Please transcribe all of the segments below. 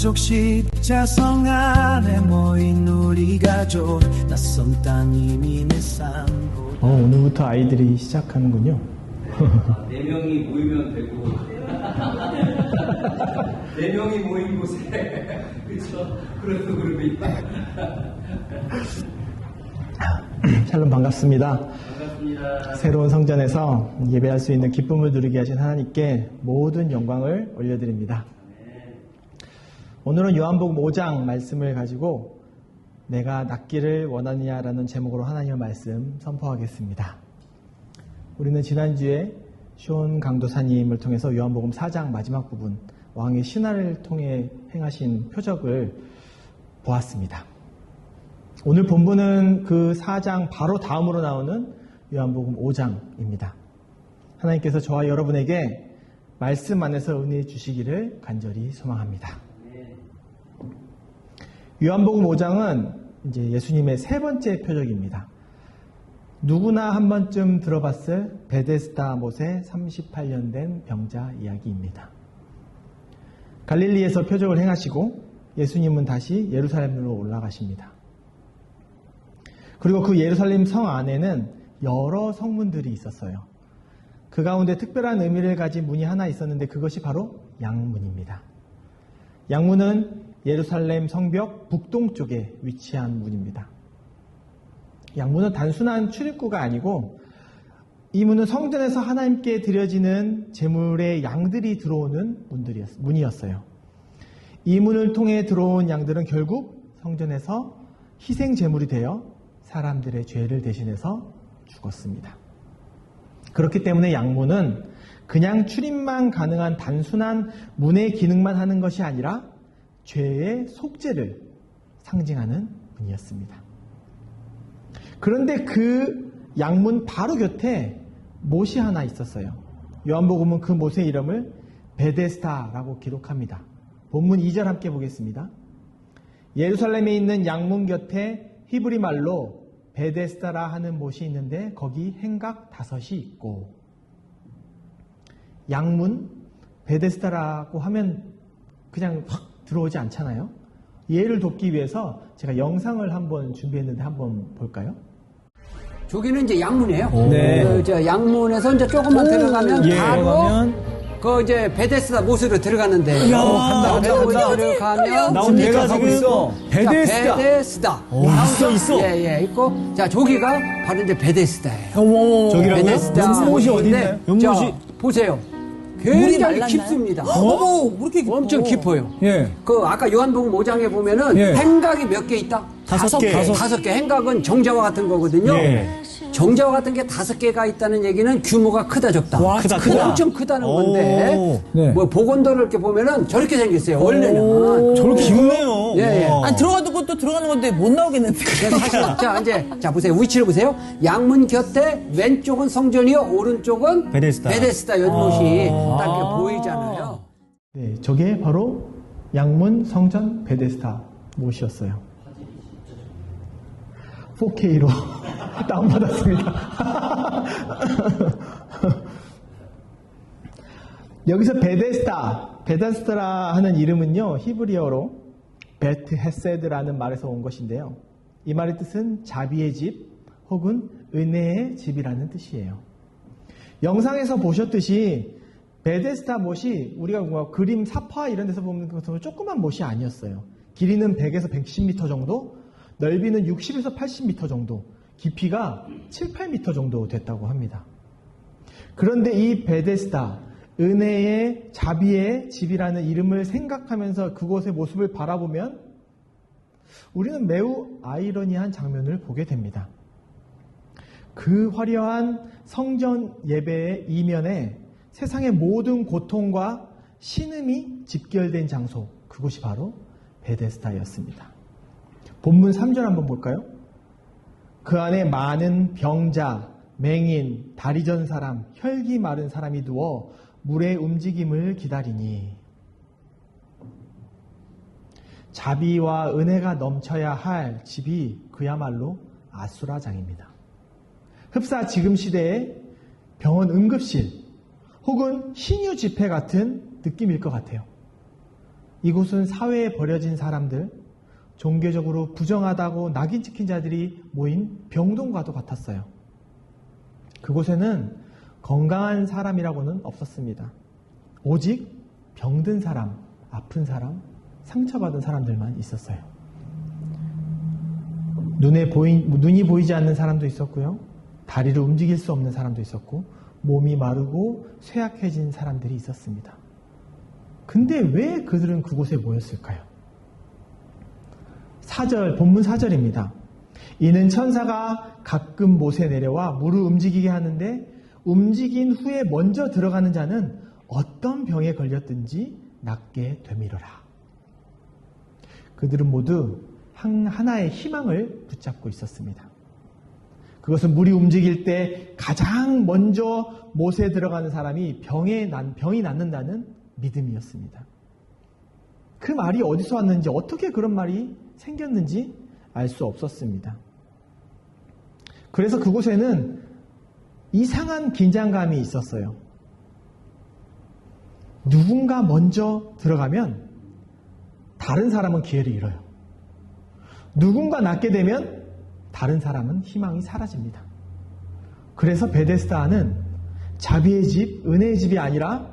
한쪽 십자성 아래 모인 우리 가족 낯선 땅 이미 내 삶 오늘부터 아이들이 시작하는군요. 4명이 모이면 되고 4명이 모인 곳에 그렇죠. 그래도 그룹이 샬롬 반갑습니다. 반갑습니다. 새로운 성전에서 예배할 수 있는 기쁨을 누리게 하신 하나님께 모든 영광을 올려드립니다. 오늘은 요한복음 5장 말씀을 가지고 내가 낫기를 원하느냐라는 제목으로 하나님의 말씀 선포하겠습니다. 우리는 지난주에 쇼온 강도사님을 통해서 요한복음 4장 마지막 부분 왕의 신화를 통해 행하신 표적을 보았습니다. 오늘 본문은 그 4장 바로 다음으로 나오는 요한복음 5장입니다. 하나님께서 저와 여러분에게 말씀 안에서 은혜 주시기를 간절히 소망합니다. 요한복음 5장은 이제 예수님의 세 번째 표적입니다. 누구나 한 번쯤 들어봤을 베데스다 못에 38년 된 병자 이야기입니다. 갈릴리에서 표적을 행하시고 예수님은 다시 예루살렘으로 올라가십니다. 그리고 그 예루살렘 성 안에는 여러 성문들이 있었어요. 그 가운데 특별한 의미를 가진 문이 하나 있었는데 그것이 바로 양문입니다. 양문은 예루살렘 성벽 북동쪽에 위치한 문입니다. 양문은 단순한 출입구가 아니고 이 문은 성전에서 하나님께 드려지는 제물의 양들이 들어오는 문이었어요. 이 문을 통해 들어온 양들은 결국 성전에서 희생 제물이 되어 사람들의 죄를 대신해서 죽었습니다. 그렇기 때문에 양문은 그냥 출입만 가능한 단순한 문의 기능만 하는 것이 아니라 죄의 속죄를 상징하는 문이었습니다. 그런데 그 양문 바로 곁에 못이 하나 있었어요. 요한복음은 그 못의 이름을 베데스다라고 기록합니다. 본문 2절 함께 보겠습니다. 예루살렘에 있는 양문 곁에 히브리 말로 베데스다라 하는 못이 있는데 거기 행각 5이 있고, 양문 베데스다라고 하면 그냥 확 들어오지 않잖아요. 이해를 돕기 위해서 제가 영상을 한번 준비했는데 한번 볼까요? 저기는 이제 양문이에요. 네. 저 양문에서 이제 조금만 들어가면 바로 그 이제 베데스다 못으로 들어가는데. 간다. 들어가면 나온 데가 지금 있어. 베데스다. 있어. 예, 있고. 자, 저기가 바로 이제 베데스다예요. 저기라고요? 베데스다. 연못이 어디 있나요? 자, 보세요. 굉장히 깊습니다. 어머, 그렇게 깊어. 엄청 깊어요. 예. 그 아까 요한복음 5장에 보면은 예. 행각이 몇 개 있다? 5개. 5개. 행각은 정자와 같은 거거든요. 예. 정자와 같은 게 5개가 있다는 얘기는 규모가 크다 적다. 와, 크다. 엄청 크다는 건데 네. 뭐 복원도를 이렇게 보면은 저렇게 생겼어요. 원래는 저렇게 깊네요. 예. 아니, 들어가는 것도 들어가는 건데 못 나오겠는데. 사실 자 보세요. 위치를 보세요. 양문 곁에 왼쪽은 성전이요, 오른쪽은 베데스다 연못이 딱 이렇게 보이잖아요. 네, 저게 바로 양문 성전 베데스다 못이었어요. 4K로 다운받았습니다. 여기서 베데스다라 하는 이름은요, 히브리어로 베트 헤세드라는 말에서 온 것인데요. 이 말의 뜻은 자비의 집 혹은 은혜의 집이라는 뜻이에요. 영상에서 보셨듯이 베데스다 못이 우리가 뭐 그림 사파 이런 데서 보는 것처럼 조그만 못이 아니었어요. 길이는 100에서 110m 정도, 넓이는 60에서 80m 정도, 깊이가 7, 8m 정도 됐다고 합니다. 그런데 이 베데스다, 은혜의 자비의 집이라는 이름을 생각하면서 그곳의 모습을 바라보면 우리는 매우 아이러니한 장면을 보게 됩니다. 그 화려한 성전 예배의 이면에 세상의 모든 고통과 신음이 집결된 장소, 그곳이 바로 베데스다였습니다. 본문 3절 한번 볼까요? 그 안에 많은 병자, 맹인, 다리 전 사람, 혈기 마른 사람이 누워 물의 움직임을 기다리니, 자비와 은혜가 넘쳐야 할 집이 그야말로 아수라장입니다. 흡사 지금 시대의 병원 응급실 혹은 신유 집회 같은 느낌일 것 같아요. 이곳은 사회에 버려진 사람들, 종교적으로 부정하다고 낙인 찍힌 자들이 모인 병동과도 같았어요. 그곳에는 건강한 사람이라고는 없었습니다. 오직 병든 사람, 아픈 사람, 상처받은 사람들만 있었어요. 눈이 보이지 않는 사람도 있었고요. 다리를 움직일 수 없는 사람도 있었고, 몸이 마르고 쇠약해진 사람들이 있었습니다. 근데 왜 그들은 그곳에 모였을까요? 본문 4절입니다. 이는 천사가 가끔 못에 내려와 물을 움직이게 하는데 움직인 후에 먼저 들어가는 자는 어떤 병에 걸렸든지 낫게 되미르라. 그들은 모두 하나의 희망을 붙잡고 있었습니다. 그것은 물이 움직일 때 가장 먼저 못에 들어가는 사람이 병이 낫는다는 믿음이었습니다. 그 말이 어디서 왔는지, 어떻게 그런 말이 생겼는지 알 수 없었습니다. 그래서 그곳에는 이상한 긴장감이 있었어요. 누군가 먼저 들어가면 다른 사람은 기회를 잃어요. 누군가 낫게 되면 다른 사람은 희망이 사라집니다. 그래서 베데스다는 자비의 집, 은혜의 집이 아니라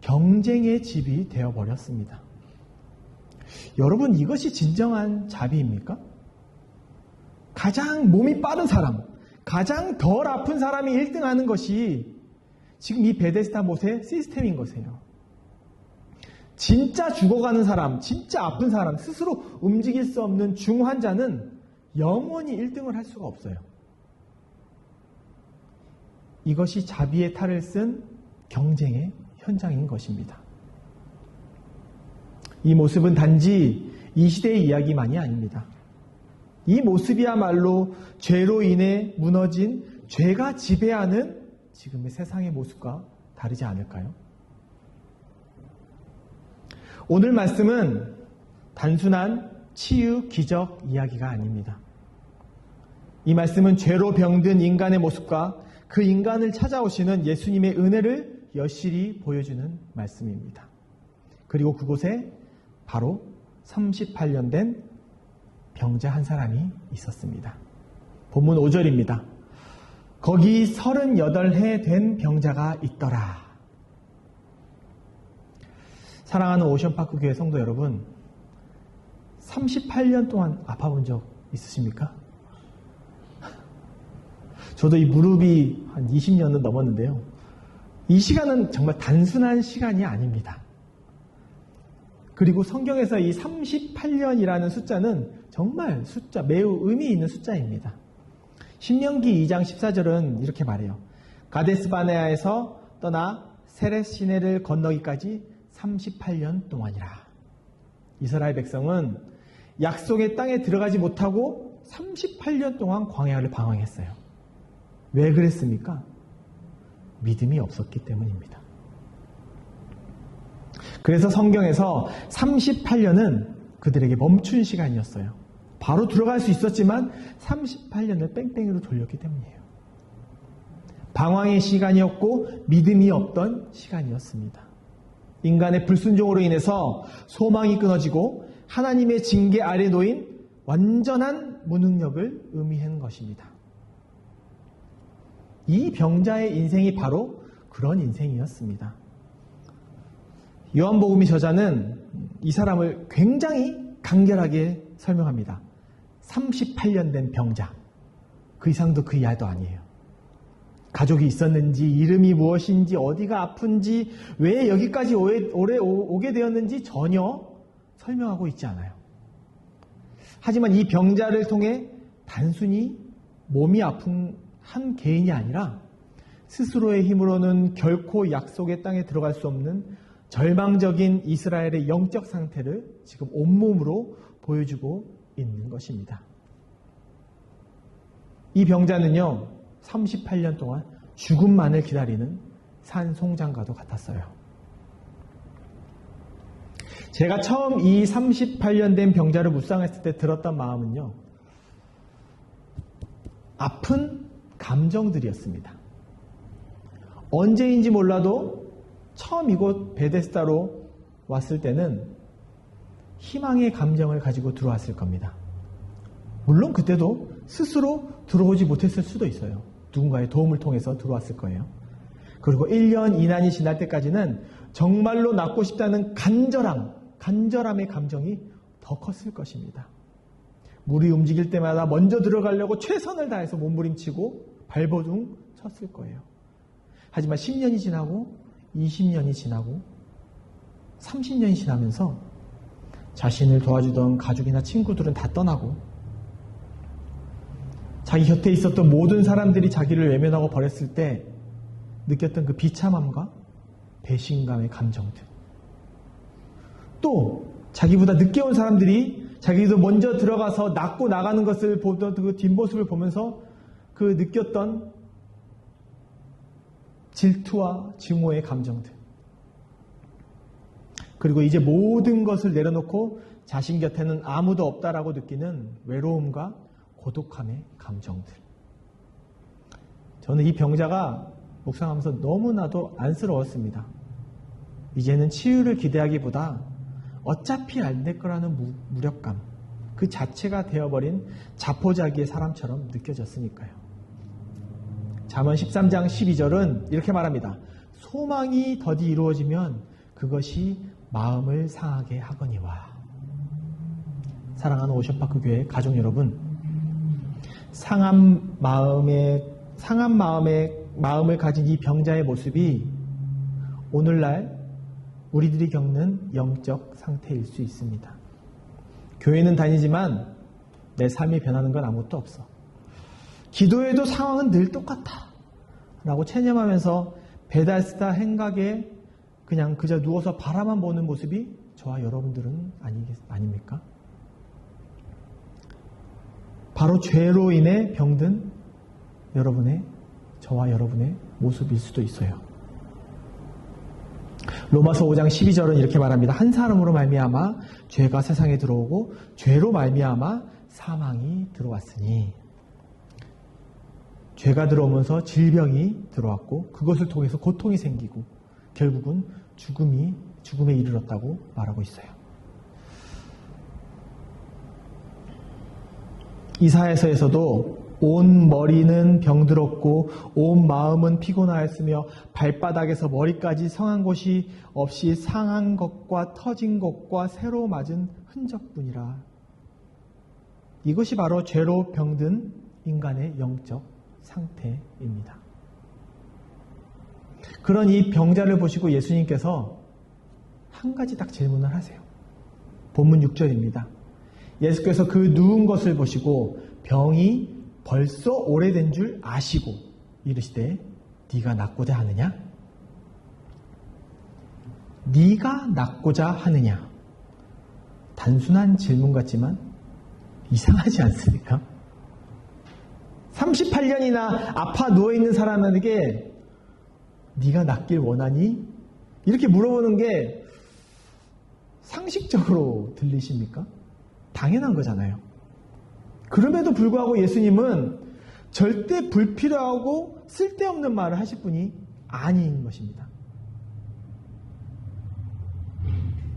경쟁의 집이 되어버렸습니다. 여러분, 이것이 진정한 자비입니까? 가장 몸이 빠른 사람, 가장 덜 아픈 사람이 1등하는 것이 지금 이 베데스다 못의 시스템인 것이에요. 진짜 죽어가는 사람, 진짜 아픈 사람, 스스로 움직일 수 없는 중환자는 영원히 1등을 할 수가 없어요. 이것이 자비의 탈을 쓴 경쟁의 현장인 것입니다. 이 모습은 단지 이 시대의 이야기만이 아닙니다. 이 모습이야말로 죄로 인해 무너진 죄가 지배하는 지금의 세상의 모습과 다르지 않을까요? 오늘 말씀은 단순한 치유, 기적 이야기가 아닙니다. 이 말씀은 죄로 병든 인간의 모습과 그 인간을 찾아오시는 예수님의 은혜를 여실히 보여주는 말씀입니다. 그리고 그곳에 바로 38년 된 병자 한 사람이 있었습니다. 본문 5절입니다. 거기 38해 된 병자가 있더라. 사랑하는 오션파크 교회 성도 여러분, 38년 동안 아파본 적 있으십니까? 저도 이 무릎이 한 20년은 넘었는데요. 이 시간은 정말 단순한 시간이 아닙니다. 그리고 성경에서 이 38년이라는 숫자는 정말 매우 의미 있는 숫자입니다. 신명기 2장 14절은 이렇게 말해요. 가데스 바네아에서 떠나 세렛 시내를 건너기까지 38년 동안이라. 이스라엘 백성은 약속의 땅에 들어가지 못하고 38년 동안 광야를 방황했어요. 왜 그랬습니까? 믿음이 없었기 때문입니다. 그래서 성경에서 38년은 그들에게 멈춘 시간이었어요. 바로 들어갈 수 있었지만 38년을 뺑뺑이로 돌렸기 때문이에요. 방황의 시간이었고 믿음이 없던 시간이었습니다. 인간의 불순종으로 인해서 소망이 끊어지고 하나님의 징계 아래 놓인 완전한 무능력을 의미하는 것입니다. 이 병자의 인생이 바로 그런 인생이었습니다. 요한복음의 저자는 이 사람을 굉장히 간결하게 설명합니다. 38년 된 병자. 그 이상도 그 이하도 아니에요. 가족이 있었는지, 이름이 무엇인지, 어디가 아픈지, 왜 여기까지 오래 오게 되었는지 전혀 설명하고 있지 않아요. 하지만 이 병자를 통해 단순히 몸이 아픈 한 개인이 아니라 스스로의 힘으로는 결코 약속의 땅에 들어갈 수 없는 절망적인 이스라엘의 영적 상태를 지금 온몸으로 보여주고 있는 것입니다. 이 병자는요, 38년 동안 죽음만을 기다리는 산송장과도 같았어요. 제가 처음 이 38년 된 병자를 묵상했을 때 들었던 마음은요, 아픈 감정들이었습니다. 언제인지 몰라도 처음 이곳 베데스다로 왔을 때는 희망의 감정을 가지고 들어왔을 겁니다. 물론 그때도 스스로 들어오지 못했을 수도 있어요. 누군가의 도움을 통해서 들어왔을 거예요. 그리고 1년 이난이 지날 때까지는 정말로 낳고 싶다는 간절함의 감정이 더 컸을 것입니다. 물이 움직일 때마다 먼저 들어가려고 최선을 다해서 몸부림치고 발버둥 쳤을 거예요. 하지만 10년이 지나고 20년이 지나고 30년이 지나면서 자신을 도와주던 가족이나 친구들은 다 떠나고 자기 곁에 있었던 모든 사람들이 자기를 외면하고 버렸을 때 느꼈던 그 비참함과 배신감의 감정들, 또 자기보다 늦게 온 사람들이 자기도 먼저 들어가서 낳고 나가는 것을 보던 그 뒷모습을 보면서 그 느꼈던 질투와 증오의 감정들, 그리고 이제 모든 것을 내려놓고 자신 곁에는 아무도 없다라고 느끼는 외로움과 고독함의 감정들. 저는 이 병자가 묵상하면서 너무나도 안쓰러웠습니다. 이제는 치유를 기대하기보다 어차피 안 될 거라는 무력감, 그 자체가 되어버린 자포자기의 사람처럼 느껴졌으니까요. 잠언 13장 12절은 이렇게 말합니다. 소망이 더디 이루어지면 그것이 마음을 상하게 하거니와. 사랑하는 오션파크 교회 가족 여러분, 상한 마음을 가진 이 병자의 모습이 오늘날 우리들이 겪는 영적 상태일 수 있습니다. 교회는 다니지만 내 삶이 변하는 건 아무것도 없어. 기도해도 상황은 늘 똑같아 라고 체념하면서 베다스다 행각에 그냥 그저 누워서 바라만 보는 모습이 저와 여러분들은 아닙니까? 바로 죄로 인해 병든 저와 여러분의 모습일 수도 있어요. 로마서 5장 12절은 이렇게 말합니다. 한 사람으로 말미암아 죄가 세상에 들어오고 죄로 말미암아 사망이 들어왔으니. 죄가 들어오면서 질병이 들어왔고 그것을 통해서 고통이 생기고 결국은 죽음에 이르렀다고 말하고 있어요. 이사야서에서도 온 머리는 병들었고 온 마음은 피곤하였으며 발바닥에서 머리까지 성한 곳이 없이 상한 것과 터진 것과 새로 맞은 흔적뿐이라. 이것이 바로 죄로 병든 인간의 영적 상태입니다. 그런 이 병자를 보시고 예수님께서 한 가지 딱 질문을 하세요. 본문 6절입니다. 예수께서 그 누운 것을 보시고 병이 벌써 오래된 줄 아시고 이르시되 네가 낫고자 하느냐? 네가 낫고자 하느냐? 단순한 질문 같지만 이상하지 않습니까? 38년이나 아파 누워있는 사람에게 네가 낫길 원하니? 이렇게 물어보는 게 상식적으로 들리십니까? 당연한 거잖아요. 그럼에도 불구하고 예수님은 절대 불필요하고 쓸데없는 말을 하실 분이 아닌 것입니다.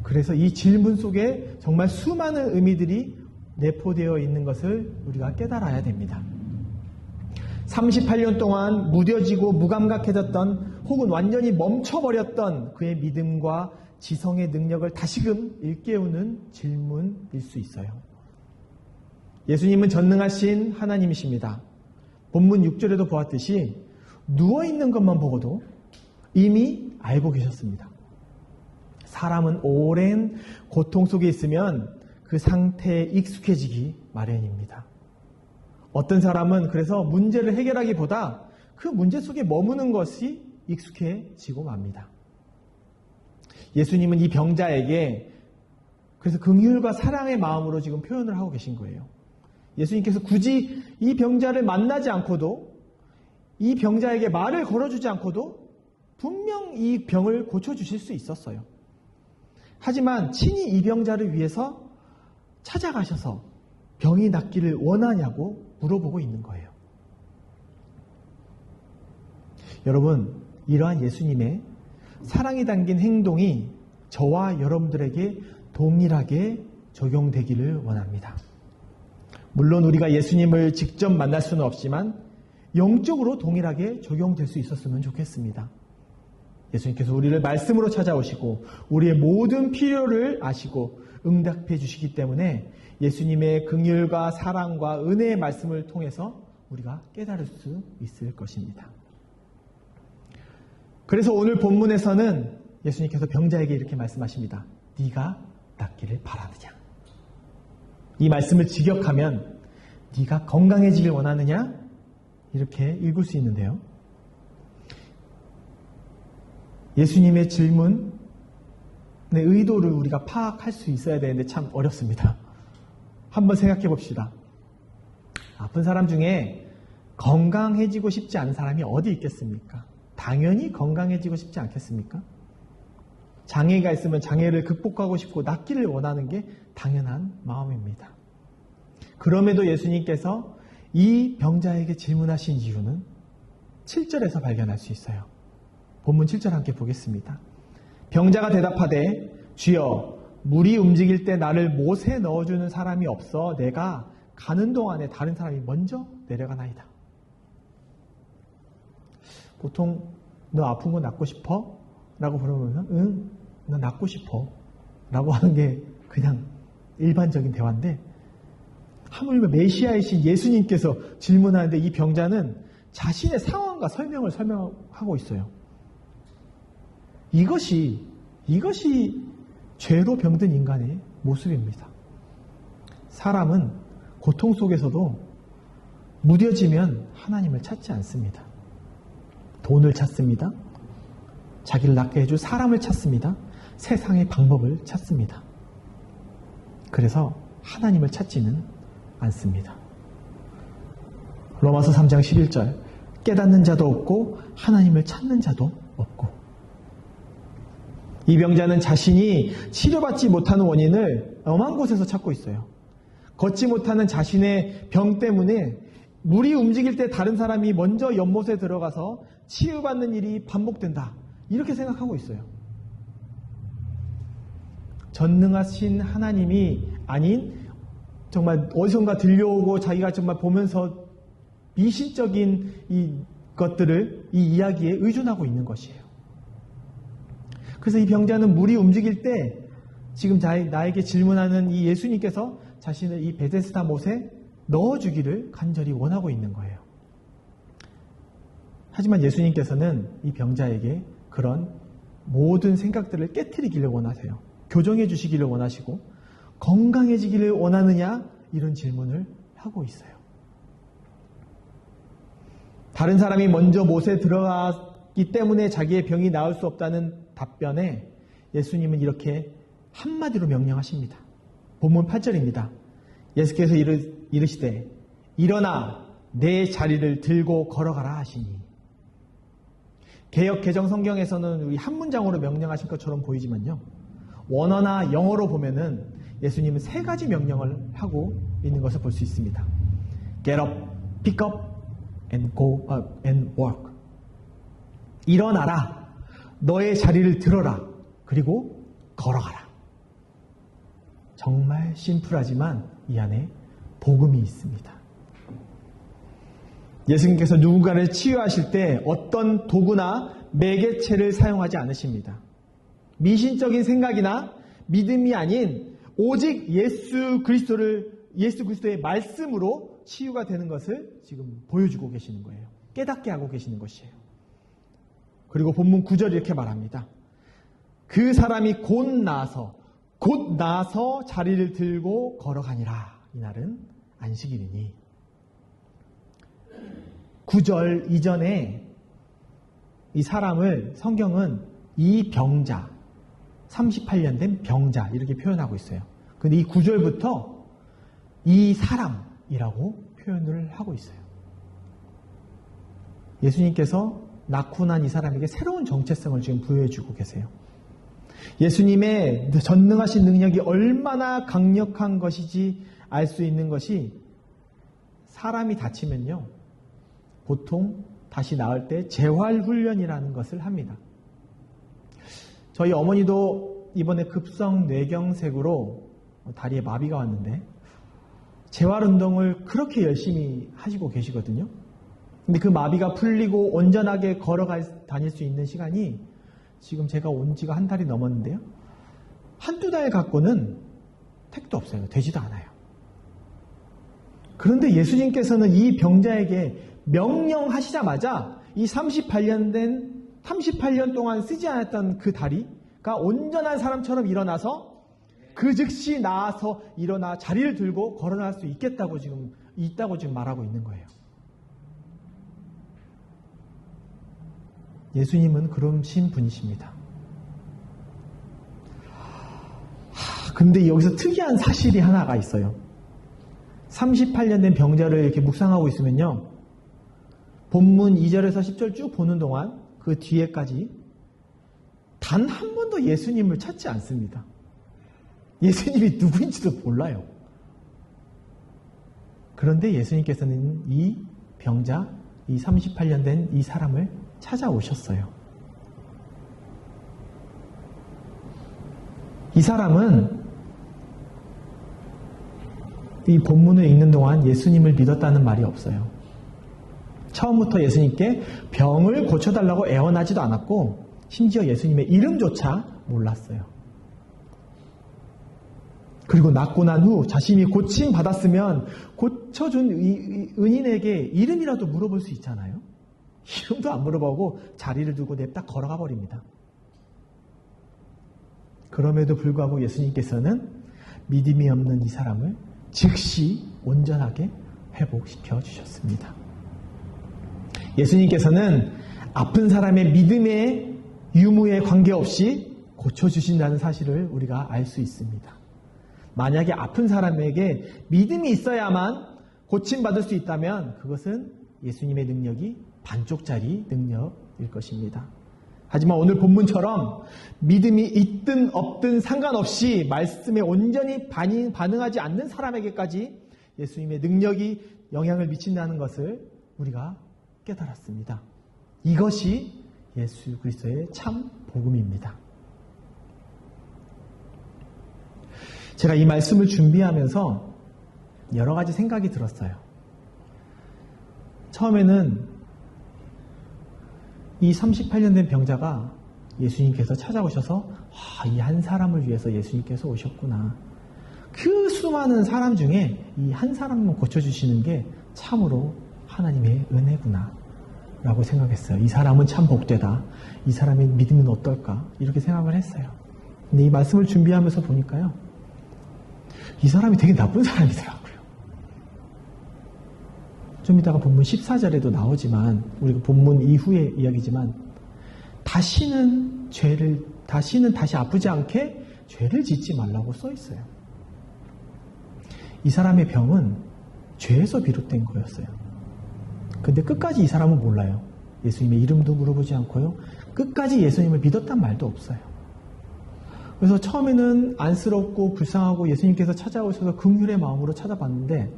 그래서 이 질문 속에 정말 수많은 의미들이 내포되어 있는 것을 우리가 깨달아야 됩니다. 38년 동안 무뎌지고 무감각해졌던 혹은 완전히 멈춰버렸던 그의 믿음과 지성의 능력을 다시금 일깨우는 질문일 수 있어요. 예수님은 전능하신 하나님이십니다. 본문 6절에도 보았듯이 누워있는 것만 보고도 이미 알고 계셨습니다. 사람은 오랜 고통 속에 있으면 그 상태에 익숙해지기 마련입니다. 어떤 사람은 그래서 문제를 해결하기보다 그 문제 속에 머무는 것이 익숙해지고 맙니다. 예수님은 이 병자에게 그래서 긍휼과 사랑의 마음으로 지금 표현을 하고 계신 거예요. 예수님께서 굳이 이 병자를 만나지 않고도 이 병자에게 말을 걸어주지 않고도 분명 이 병을 고쳐주실 수 있었어요. 하지만 친히 이 병자를 위해서 찾아가셔서 병이 낫기를 원하냐고 물어보고 있는 거예요. 여러분, 이러한 예수님의 사랑이 담긴 행동이 저와 여러분들에게 동일하게 적용되기를 원합니다. 물론 우리가 예수님을 직접 만날 수는 없지만 영적으로 동일하게 적용될 수 있었으면 좋겠습니다. 예수님께서 우리를 말씀으로 찾아오시고 우리의 모든 필요를 아시고 응답해 주시기 때문에 예수님의 긍휼과 사랑과 은혜의 말씀을 통해서 우리가 깨달을 수 있을 것입니다. 그래서 오늘 본문에서는 예수님께서 병자에게 이렇게 말씀하십니다. 네가 낫기를 바라느냐? 이 말씀을 직역하면 네가 건강해지길 원하느냐? 이렇게 읽을 수 있는데요. 예수님의 질문의 의도를 우리가 파악할 수 있어야 되는데 참 어렵습니다. 한번 생각해 봅시다. 아픈 사람 중에 건강해지고 싶지 않은 사람이 어디 있겠습니까? 당연히 건강해지고 싶지 않겠습니까? 장애가 있으면 장애를 극복하고 싶고 낫기를 원하는 게 당연한 마음입니다. 그럼에도 예수님께서 이 병자에게 질문하신 이유는 7절에서 발견할 수 있어요. 본문 7절 함께 보겠습니다. 병자가 대답하되 주여 물이 움직일 때 나를 못에 넣어주는 사람이 없어 내가 가는 동안에 다른 사람이 먼저 내려가나이다. 보통 너 아픈 거 낫고 싶어? 라고 물어보면 응, 나 낫고 싶어 라고 하는 게 그냥 일반적인 대화인데 하물며 메시아이신 예수님께서 질문하는데 이 병자는 자신의 상황과 설명하고 있어요. 이것이 죄로 병든 인간의 모습입니다. 사람은 고통 속에서도 무뎌지면 하나님을 찾지 않습니다. 돈을 찾습니다. 자기를 낫게 해줄 사람을 찾습니다. 세상의 방법을 찾습니다. 그래서 하나님을 찾지는 않습니다. 로마서 3장 11절 깨닫는 자도 없고 하나님을 찾는 자도 없고 이 병자는 자신이 치료받지 못하는 원인을 엄한 곳에서 찾고 있어요. 걷지 못하는 자신의 병 때문에 물이 움직일 때 다른 사람이 먼저 연못에 들어가서 치유받는 일이 반복된다. 이렇게 생각하고 있어요. 전능하신 하나님이 아닌 정말 어디선가 들려오고 자기가 정말 보면서 미신적인 이 것들을 이 이야기에 의존하고 있는 것이에요. 그래서 이 병자는 물이 움직일 때 지금 나에게 질문하는 이 예수님께서 자신을 이 베데스다 못에 넣어주기를 간절히 원하고 있는 거예요. 하지만 예수님께서는 이 병자에게 그런 모든 생각들을 깨트리기를 원하세요. 교정해 주시기를 원하시고 건강해지기를 원하느냐 이런 질문을 하고 있어요. 다른 사람이 먼저 못에 들어갔기 때문에 자기의 병이 나을 수 없다는 답변에 예수님은 이렇게 한마디로 명령하십니다. 본문 8절입니다. 예수께서 이르시되 일어나 내 자리를 들고 걸어가라 하시니 개역 개정 성경에서는 우리 한 문장으로 명령하신 것처럼 보이지만요. 원어나 영어로 보면은 예수님은 세 가지 명령을 하고 있는 것을 볼 수 있습니다. Get up, pick up, and go up and walk. 일어나라. 너의 자리를 들어라. 그리고 걸어가라. 정말 심플하지만 이 안에 복음이 있습니다. 예수님께서 누군가를 치유하실 때 어떤 도구나 매개체를 사용하지 않으십니다. 미신적인 생각이나 믿음이 아닌 오직 예수 그리스도의 말씀으로 치유가 되는 것을 지금 보여주고 계시는 거예요. 깨닫게 하고 계시는 것이에요. 그리고 본문 9절 이렇게 말합니다. 그 사람이 곧 나서 자리를 들고 걸어가니라. 이날은 안식일이니. 9절 이전에 이 사람을 성경은 이 병자, 38년 된 병자 이렇게 표현하고 있어요. 그런데 이 9절부터 이 사람이라고 표현을 하고 있어요. 예수님께서 낳고 난 이 사람에게 새로운 정체성을 지금 부여해주고 계세요. 예수님의 전능하신 능력이 얼마나 강력한 것이지 알 수 있는 것이 사람이 다치면요. 보통 다시 나을 때 재활훈련이라는 것을 합니다. 저희 어머니도 이번에 급성 뇌경색으로 다리에 마비가 왔는데 재활운동을 그렇게 열심히 하시고 계시거든요. 근데 그 마비가 풀리고 온전하게 다닐 수 있는 시간이 지금 제가 온 지가 한 달이 넘었는데요. 한두 달 갖고는 택도 없어요. 되지도 않아요. 그런데 예수님께서는 이 병자에게 명령하시자마자 이 38년 동안 쓰지 않았던 그 다리가 온전한 사람처럼 일어나서 그 즉시 나아서 일어나 자리를 들고 걸어날 수 있다고 지금 말하고 있는 거예요. 예수님은 그러신 분이십니다. 근데 여기서 특이한 사실이 하나가 있어요. 38년 된 병자를 이렇게 묵상하고 있으면요. 본문 2절에서 10절 쭉 보는 동안 그 뒤에까지 단 한 번도 예수님을 찾지 않습니다. 예수님이 누구인지도 몰라요. 그런데 예수님께서는 이 병자, 이 38년 된 이 사람을 찾아오셨어요. 이 사람은 이 본문을 읽는 동안 예수님을 믿었다는 말이 없어요. 처음부터 예수님께 병을 고쳐달라고 애원하지도 않았고 심지어 예수님의 이름조차 몰랐어요. 그리고 낫고 난 후 자신이 고침받았으면 고쳐준 은인에게 이름이라도 물어볼 수 있잖아요. 이름도 안 물어보고 자리를 두고 냅다 걸어가 버립니다. 그럼에도 불구하고 예수님께서는 믿음이 없는 이 사람을 즉시 온전하게 회복시켜 주셨습니다. 예수님께서는 아픈 사람의 믿음의 유무에 관계없이 고쳐주신다는 사실을 우리가 알 수 있습니다. 만약에 아픈 사람에게 믿음이 있어야만 고침받을 수 있다면 그것은 예수님의 능력이 반쪽짜리 능력일 것입니다. 하지만 오늘 본문처럼 믿음이 있든 없든 상관없이 말씀에 온전히 반응하지 않는 사람에게까지 예수님의 능력이 영향을 미친다는 것을 우리가 깨달았습니다. 이것이 예수 그리스도의 참 복음입니다. 제가 이 말씀을 준비하면서 여러 가지 생각이 들었어요. 처음에는 이 38년 된 병자가 예수님께서 찾아오셔서 이 한 사람을 위해서 예수님께서 오셨구나. 그 수많은 사람 중에 이 한 사람만 고쳐주시는 게 참으로 하나님의 은혜구나 라고 생각했어요. 이 사람은 참 복되다. 이 사람의 믿음은 어떨까? 이렇게 생각을 했어요. 근데 이 말씀을 준비하면서 보니까요. 이 사람이 되게 나쁜 사람이더라고요. 좀 이따가 본문 14절에도 나오지만 우리가 본문 이후의 이야기지만 다시는 다시 아프지 않게 죄를 짓지 말라고 써 있어요. 이 사람의 병은 죄에서 비롯된 거였어요. 근데 끝까지 이 사람은 몰라요. 예수님의 이름도 물어보지 않고요. 끝까지 예수님을 믿었단 말도 없어요. 그래서 처음에는 안쓰럽고 불쌍하고 예수님께서 찾아오셔서 긍휼의 마음으로 찾아봤는데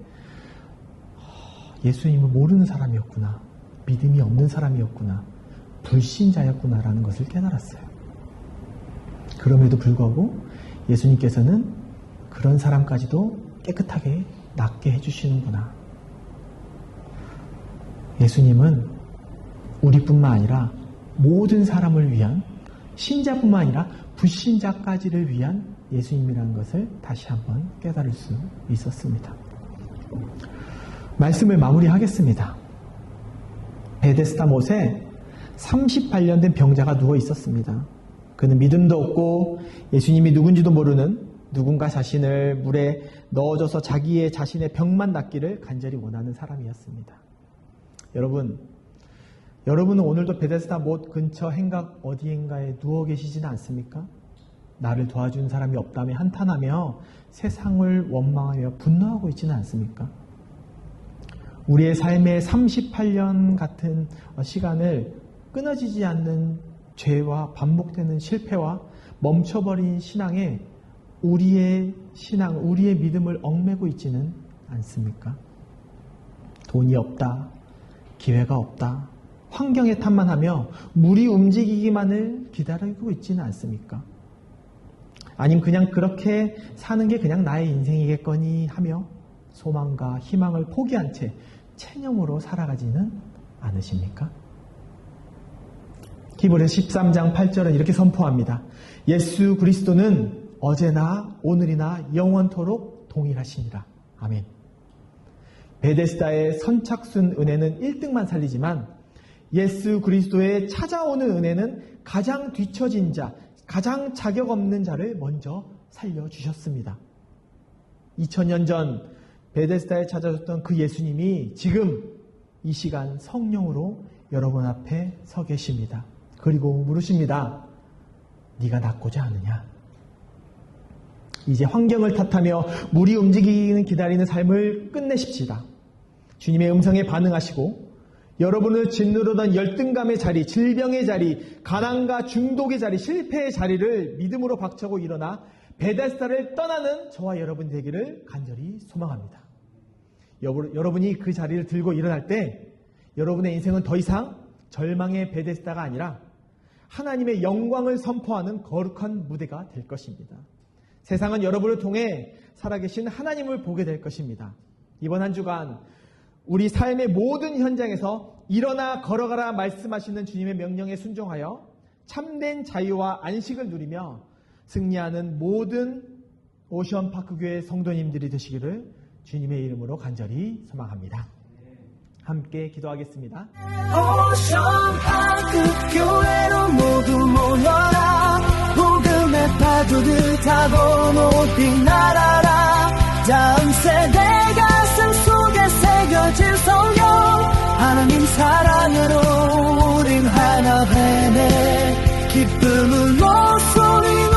예수님을 모르는 사람이었구나. 믿음이 없는 사람이었구나. 불신자였구나라는 것을 깨달았어요. 그럼에도 불구하고 예수님께서는 그런 사람까지도 깨끗하게 낫게 해주시는구나. 예수님은 우리뿐만 아니라 모든 사람을 위한 신자뿐만 아니라 불신자까지를 위한 예수님이라는 것을 다시 한번 깨달을 수 있었습니다. 말씀을 마무리하겠습니다. 베데스다 못에 38년 된 병자가 누워 있었습니다. 그는 믿음도 없고 예수님이 누군지도 모르는 누군가 자신을 물에 넣어줘서 자신의 병만 낫기를 간절히 원하는 사람이었습니다. 여러분은 오늘도 베데스다 못 근처 행각 어디인가에 누워 계시지는 않습니까? 나를 도와주는 사람이 없다며 한탄하며 세상을 원망하며 분노하고 있지는 않습니까? 우리의 삶의 38년 같은 시간을 끊어지지 않는 죄와 반복되는 실패와 멈춰버린 신앙에 우리의 믿음을 얽매고 있지는 않습니까? 돈이 없다, 기회가 없다, 환경에 탓만하며 물이 움직이기만을 기다리고 있지는 않습니까? 아니면 그냥 그렇게 사는 게 그냥 나의 인생이겠거니 하며 소망과 희망을 포기한 채 체념으로 살아가지는 않으십니까? 히브리서 13장 8절은 이렇게 선포합니다. 예수 그리스도는 어제나 오늘이나 영원토록 동일하시니라. 아멘. 베데스다의 선착순 은혜는 1등만 살리지만 예수 그리스도의 찾아오는 은혜는 가장 뒤처진 자, 가장 자격 없는 자를 먼저 살려주셨습니다. 2000년 전 베데스다에 찾아줬던 그 예수님이 지금 이 시간 성령으로 여러분 앞에 서 계십니다. 그리고 물으십니다. 네가 낫고자 하느냐? 이제 환경을 탓하며 물이 움직이는 기다리는 삶을 끝내십시다. 주님의 음성에 반응하시고 여러분을 짓누르던 열등감의 자리, 질병의 자리, 가난과 중독의 자리, 실패의 자리를 믿음으로 박차고 일어나 베데스다를 떠나는 저와 여러분 되기를 간절히 소망합니다. 여러분이 그 자리를 들고 일어날 때 여러분의 인생은 더 이상 절망의 베데스다가 아니라 하나님의 영광을 선포하는 거룩한 무대가 될 것입니다. 세상은 여러분을 통해 살아계신 하나님을 보게 될 것입니다. 이번 한 주간 우리 삶의 모든 현장에서 일어나 걸어가라 말씀하시는 주님의 명령에 순종하여 참된 자유와 안식을 누리며 승리하는 모든 오션파크교회 성도님들이 되시기를 주님의 이름으로 간절히 소망합니다. 함께 기도하겠습니다. 오션파크 교회로 모두 모여라. 복음의 파도를 타고 높이 날아라. 다음 세대 가슴 속에 새겨질 성경, 하나님 사랑으로 우린 하나 되네. 기쁨을 목소리로